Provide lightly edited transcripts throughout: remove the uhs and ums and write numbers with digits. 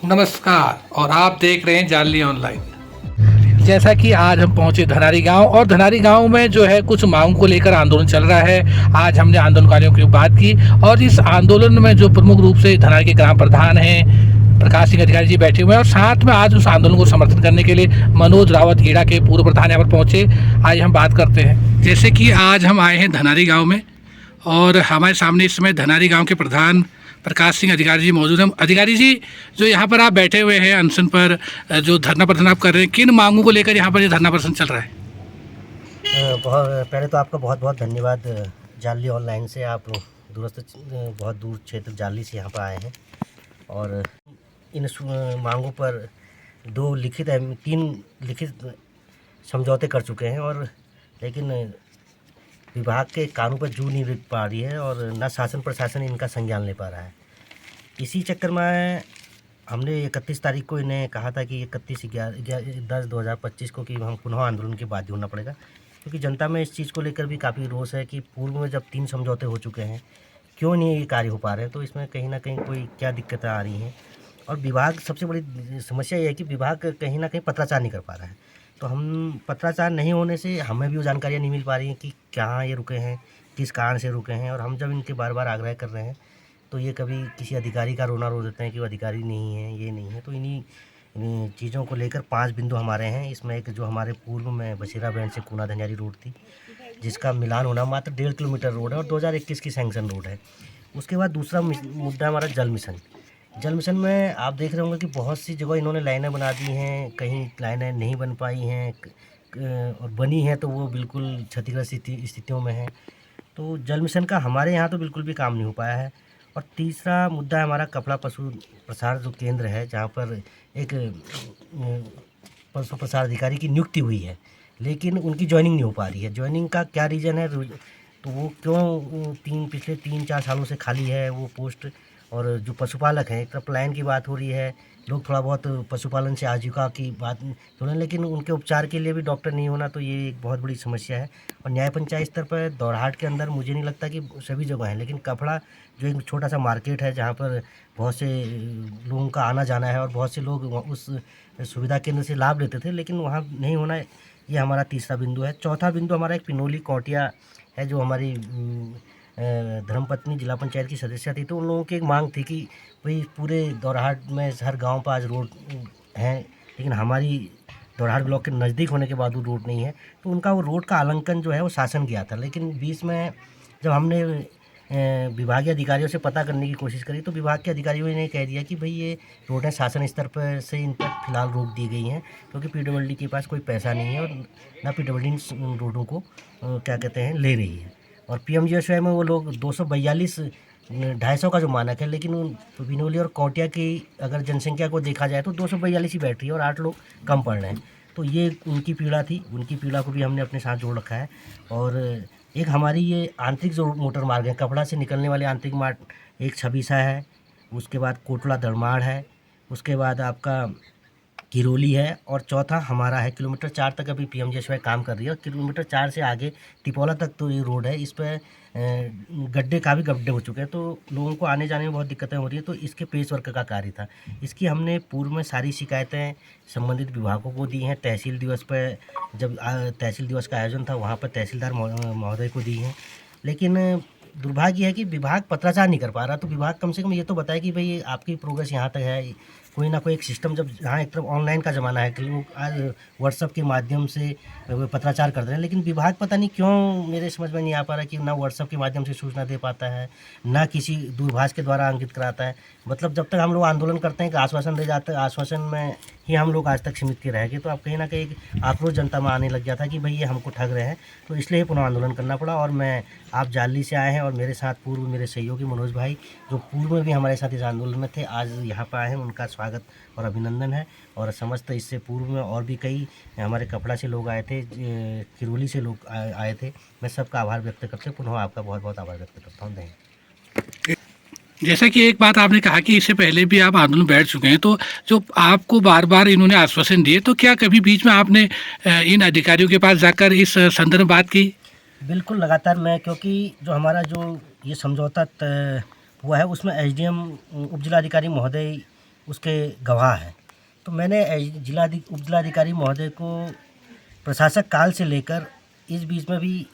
नमस्कार और आप देख रहे हैं जाली ऑनलाइन। जैसा कि आज हम पहुंचे धनारी गांव और धनारी गांव में जो है कुछ मांग को लेकर आंदोलन चल रहा है। आज हमने आंदोलनकारियों की बात की और इस आंदोलन में जो प्रमुख रूप से धनारी के ग्राम प्रधान हैं प्रकाश सिंह अधिकारी जी बैठे हुए हैं और साथ में आज उस आंदोलन को समर्थन करने के लिए मनोज रावत ईड़ा के पूर्व प्रधान यहाँ पर पहुंचे। आज हम बात करते हैं। जैसे कि आज हम आए हैं धनारी गाँव में और हमारे सामने इस समय धनारी गाँव के प्रधान प्रकाश सिंह अधिकारी जी मौजूद हैं। अधिकारी जी, जो यहाँ पर आप बैठे हुए हैं अनशन पर, जो धरना प्रदर्शन आप कर रहे हैं, किन मांगों को लेकर यहाँ पर ये धरना प्रदर्शन चल रहा है? बहुत पहले तो आपका बहुत बहुत धन्यवाद। जाली ऑनलाइन से आप दूरस्थ बहुत दूर क्षेत्र जाली से यहाँ पर आए हैं और इन मांगों पर 3 लिखित समझौते कर चुके हैं और लेकिन विभाग के कानून पर जू नहीं रख पा रही है और न शासन प्रशासन इनका संज्ञान ले पा रहा है। इसी चक्कर में हमने 31 तारीख को इन्हें कहा था कि 31/10/2025 को कि हम पुनः आंदोलन के बाध्य होना पड़ेगा, क्योंकि जनता में इस चीज़ को लेकर भी काफ़ी रोष है कि पूर्व में जब 3 समझौते हो चुके हैं क्यों नहीं ये कार्य हो पा रहे हैं। तो इसमें कहीं ना कहीं कोई क्या दिक्कतें आ रही हैं और विभाग, सबसे बड़ी समस्या ये है कि विभाग कहीं ना कहीं पत्राचार नहीं कर पा रहा है। तो हम पत्राचार नहीं होने से हमें भी वो जानकारियाँ नहीं मिल पा रही हैं कि कहाँ ये रुके हैं, किस कारण से रुके हैं। और हम जब इनके बार बार आग्रह कर रहे हैं तो ये कभी किसी अधिकारी का रोना रो देते हैं कि वो अधिकारी नहीं है, ये नहीं है। तो इन्हीं चीज़ों को लेकर 5 बिंदु हमारे हैं। इसमें एक जो हमारे पूर्व में बशीरा बैंड से कूना धंजारी रोड थी, जिसका मिलान होना मात्र 1.5 किलोमीटर रोड है और 2021 की सैंक्शन रोड है। उसके बाद दूसरा मुद्दा हमारा जल मिशन। जल मिशन में आप देख रहे होंगे कि बहुत सी जगह इन्होंने लाइनें बना दी हैं, कहीं लाइनें नहीं बन पाई हैं और बनी हैं तो वो बिल्कुल क्षतिग्रस्त स्थितियों में है। तो जल मिशन का हमारे यहाँ तो बिल्कुल भी काम नहीं हो पाया है। और तीसरा मुद्दा है हमारा कपड़ा पशु प्रसार जो केंद्र है, जहाँ पर एक पशु प्रसार अधिकारी की नियुक्ति हुई है, लेकिन उनकी ज्वाइनिंग नहीं हो पा रही है। ज्वाइनिंग का क्या रीज़न है, तो वो क्यों पिछले 3-4 सालों से खाली है वो पोस्ट। और जो पशुपालक हैं, एक तरफ पलायन की बात हो रही है, लोग थोड़ा बहुत पशुपालन से आजीविका की बात हो रही है, लेकिन उनके उपचार के लिए भी डॉक्टर नहीं होना, तो ये एक बहुत बड़ी समस्या है। और न्याय पंचायत स्तर पर दौड़हाट के अंदर मुझे नहीं लगता कि सभी जगह है, लेकिन कपड़ा जो एक छोटा सा मार्केट है जहाँ पर बहुत से लोगों का आना जाना है और बहुत से लोग उस सुविधा केंद्र से लाभ लेते थे, लेकिन वहाँ नहीं होना, ये हमारा तीसरा बिंदु है। चौथा बिंदु हमारा एक पिनोली कौटिया है, जो हमारी धर्मपत्नी जिला पंचायत की सदस्य थी। तो उन लोगों की एक मांग थी कि भाई पूरे दौराहाट में हर गांव पर आज रोड हैं, लेकिन हमारी दौराहाट ब्लॉक के नज़दीक होने के बाद वो रोड नहीं है। तो उनका वो रोड का आलंकन जो है वो शासन किया था, लेकिन बीच में जब हमने विभागीय अधिकारियों से पता करने की कोशिश करी तो विभाग के अधिकारियों ने कह दिया कि भाई ये रोडें शासन स्तर पर से इन पर फिलहाल रोक दी गई हैं, क्योंकि पीडब्ल्यूडी के पास कोई पैसा नहीं है और ना पीडब्ल्यूडी इन रोडों को क्या कहते हैं ले रही है। और पीएमजीएसवाई में वो लोग 242 250 का जो मानक है, लेकिन उन बिनोली और कौटिया की अगर जनसंख्या को देखा जाए तो 242 ही बैठ रही है और 8 लोग कम पड़ रहे हैं। तो ये उनकी पीड़ा थी, उनकी पीड़ा को भी हमने अपने साथ जोड़ रखा है। और एक हमारी ये आंतरिक जो मोटर मार्ग है, कपड़ा से निकलने वाले आंतरिक मार्ग, एक छबीसा है, उसके बाद कोटला दरमाड़ है, उसके बाद आपका किरोली है और चौथा हमारा है किलोमीटर 4 तक अभी पीएमजीएसवाई काम कर रही है। और किलोमीटर 4 से आगे तिपोला तक तो ये रोड है, इस पर काफ़ी गड्ढे हो चुके हैं, तो लोगों को आने जाने में बहुत दिक्कतें हो रही है। तो इसके पेश वर्क का कार्य था, इसकी हमने पूर्व में सारी शिकायतें संबंधित विभागों को दी हैं। तहसील दिवस पर जब तहसील दिवस का आयोजन था वहाँ पर तहसीलदार महोदय को दी हैं, लेकिन दुर्भाग्य है कि विभाग पत्राचार नहीं कर पा रहा। तो विभाग कम से कम ये तो बताए कि भाई आपकी प्रोग्रेस यहाँ तक है, कोई ना कोई एक सिस्टम। जब जहाँ एक तरफ ऑनलाइन का ज़माना है कि लोग आज व्हाट्सअप के माध्यम से पत्राचार कर रहे हैं, लेकिन विभाग पता नहीं क्यों मेरे समझ में नहीं आ पा रहा कि ना व्हाट्सअप के माध्यम से सूचना दे पाता है, ना किसी दूरभाष के द्वारा अंकित कराता है। मतलब जब तक हम लोग आंदोलन करते हैं कि आश्वासन दे जाते हैं, आश्वासन में ही हम लोग आज तक सीमित के रहेंगे। तो अब कहीं ना कहीं आक्रोश जनता में आने लग गया था कि भाई ये हमको ठग रहे हैं, तो इसलिए पुनः आंदोलन करना पड़ा। और मैं, आप जाली से आए हैं और मेरे साथ पूर्व मेरे सहयोगी मनोज भाई, जो पूर्व में भी हमारे साथ इस आंदोलन में थे, आज यहाँ पर आए हैं, उनका स्वागत और अभिनंदन है। और समस्त इससे पूर्व में और भी कई हमारे कपड़ा से लोग आए थे, किरोली से लोग आए थे। मैं सबका आभार व्यक्त करते, पुनः आपका बहुत बहुत आभार व्यक्त करता हूँ। धन्यवाद। जैसा कि एक बात आपने कहा कि इससे पहले भी आप आंदोलन बैठ चुके हैं, तो जो आपको बार बार इन्होंने आश्वासन दिए, तो क्या कभी बीच में आपने इन अधिकारियों के पास जाकर इस संदर्भ में बात की? बिल्कुल लगातार मैं, क्योंकि जो हमारा जो ये समझौता हुआ है उसमें एसडीएम उप जिलाधिकारी महोदय उसके गवाह हैं। तो मैंने उप जिलाधिकारी महोदय को प्रशासक काल से लेकर इस बीच में भी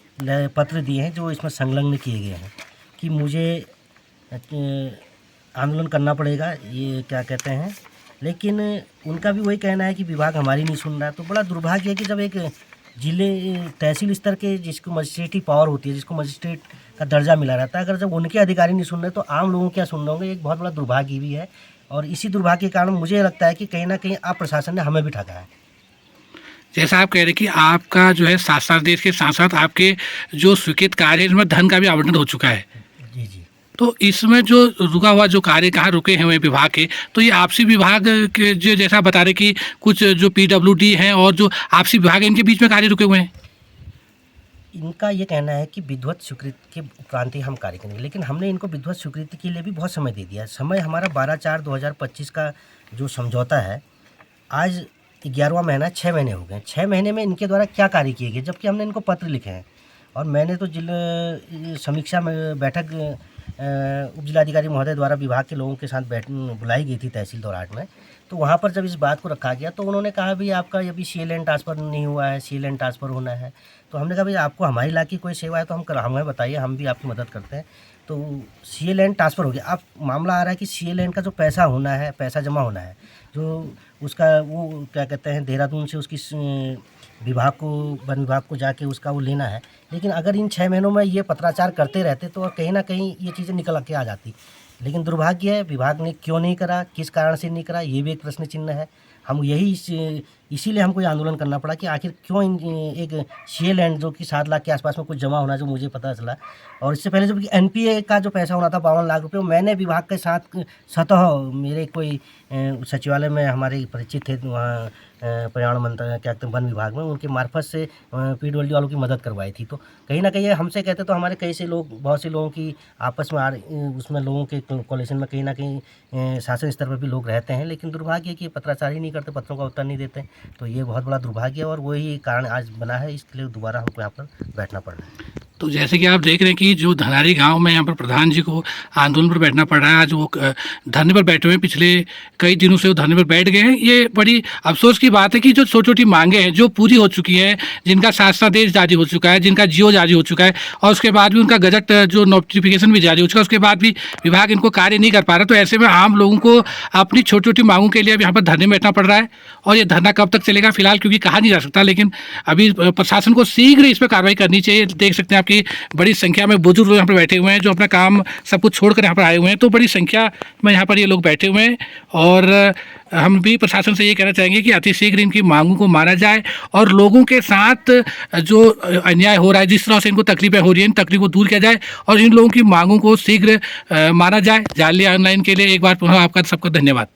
पत्र दिए हैं जो इसमें संलग्न किए गए हैं कि मुझे आंदोलन करना पड़ेगा, ये क्या कहते हैं, लेकिन उनका भी वही कहना है कि विभाग हमारी नहीं सुन रहा। तो बड़ा दुर्भाग्य है कि जब एक जिले तहसील स्तर के जिसको मजिस्ट्रेटी पावर होती है, जिसको मजिस्ट्रेट का दर्जा मिला रहता है, अगर जब उनके अधिकारी नहीं सुन रहे तो आम लोगों क्या सुन रहे होंगे, एक बहुत बड़ा दुर्भाग्य भी है। और इसी दुर्भाग्य के कारण मुझे लगता है कि कहीं ना कहीं आप प्रशासन ने हमें भी ठगा है। जैसा आप कह रहे हैं कि आपका जो है शासन देश के साथ साथ आपके जो स्वीकृत कार्य है इसमें धन का भी आवंटन हो चुका है। जी जी। तो इसमें जो रुका हुआ जो कार्य कहाँ रुके हुए विभाग के, तो ये आपसी विभाग के जो जैसा बता रहे कि कुछ जो PWD हैं और जो आपसी विभाग है इनके बीच में कार्य रुके हुए हैं। इनका ये कहना है कि विधिवत स्वीकृति के उपरांत ही हम कार्य करेंगे, लेकिन हमने इनको विधिवत स्वीकृति के लिए भी बहुत समय दे दिया। समय हमारा 12/4/2025 का जो समझौता है, आज 11वां महीना, 6 महीने हो गए। 6 महीने में इनके द्वारा क्या कार्य किए गए, जबकि हमने इनको पत्र लिखे हैं। और मैंने तो समीक्षा में बैठक उप जिलाधिकारी महोदय द्वारा विभाग के लोगों के साथ बुलाई गई थी तहसील दौराट में। तो वहाँ पर जब इस बात को रखा गया तो उन्होंने कहा भाई आपका अभी CLN ट्रांसफ़र नहीं हुआ है, CLN ट्रांसफ़र होना है। तो हमने कहा भाई आपको हमारे इलाके की कोई सेवा है तो हमें बताइए, हम भी आपकी मदद करते हैं। तो CLN ट्रांसफ़र हो गया। अब मामला आ रहा है कि CLN का जो पैसा होना है, पैसा जमा होना है, जो उसका वो क्या कहते हैं देहरादून से उसकी विभाग को, वन विभाग को जाके उसका वो लेना है। लेकिन अगर इन 6 महीनों में ये पत्राचार करते रहते तो कहीं ना कहीं ये चीज़ें निकल के आ जाती। लेकिन दुर्भाग्य है, विभाग ने क्यों नहीं करा, किस कारण से नहीं करा, ये भी एक प्रश्न चिन्ह है। हम इसीलिए हमको ये आंदोलन करना पड़ा कि आखिर क्यों एक CLN जो कि 7 लाख के आसपास में कुछ जमा होना, जो मुझे पता चला। और इससे पहले जब NPA का जो पैसा होना था 52 लाख रुपये, मैंने विभाग के साथ स्वतः मेरे कोई सचिवालय में हमारे परिचित थे वहाँ पर्यावरण मंत्रालय क्या कहते हैं वन विभाग में, उनके मार्फत से PWD वालों की मदद करवाई थी। तो कहीं ना कहीं हमसे कहते तो हमारे कई से लोग, बहुत से लोगों की आपस में उसमें लोगों के कोलिशन में कहीं ना कहीं शासन स्तर पर भी लोग रहते हैं। लेकिन दुर्भाग्य है कि पत्राचार ही नहीं करते, पत्रों का उत्तर नहीं देते। तो ये बहुत बड़ा दुर्भाग्य है और वही कारण आज बना है, इसके लिए दोबारा हमको यहाँ पर बैठना पड़ रहा है। तो जैसे कि आप देख रहे हैं कि जो धनारी गांव में यहाँ पर प्रधान जी को आंदोलन पर बैठना पड़ रहा है, आज वो धरने पर बैठे हुए हैं, पिछले कई दिनों से वो धरने पर बैठ गए हैं। ये बड़ी अफसोस की बात है कि जो छोटी छोटी मांगे हैं जो पूरी हो चुकी हैं, जिनका शासनादेश जारी हो चुका है, जिनका जियो जारी हो चुका है और उसके बाद भी उनका गजट जो नोटिफिकेशन भी जारी हो चुका है, उसके बाद भी विभाग इनको कार्य नहीं कर पा रहा। तो ऐसे में आम लोगों को अपनी छोटी छोटी मांगों के लिए अब यहाँ पर धरने में बैठना पड़ रहा है। और ये धरना कब तक चलेगा फिलहाल क्योंकि कहा नहीं जा सकता, लेकिन अभी प्रशासन को शीघ्र इस पर कार्रवाई करनी चाहिए। देख सकते हैं आपकी बड़ी संख्या में बुजुर्ग लोग यहाँ पर बैठे हुए हैं जो अपना काम सब कुछ छोड़कर यहाँ पर आए हुए हैं। तो बड़ी संख्या में यहाँ पर ये लोग बैठे हुए हैं और हम भी प्रशासन से ये कहना चाहेंगे कि अतिशीघ्र इनकी मांगों को माना जाए और लोगों के साथ जो अन्याय हो रहा है, जिस तरह से इनको तकलीफें हो रही हैं, इन तकलीफों को दूर किया जाए और इन लोगों की मांगों को शीघ्र माना जाए। जाली ऑनलाइन के लिए एक बार पुनः आपका सबका धन्यवाद।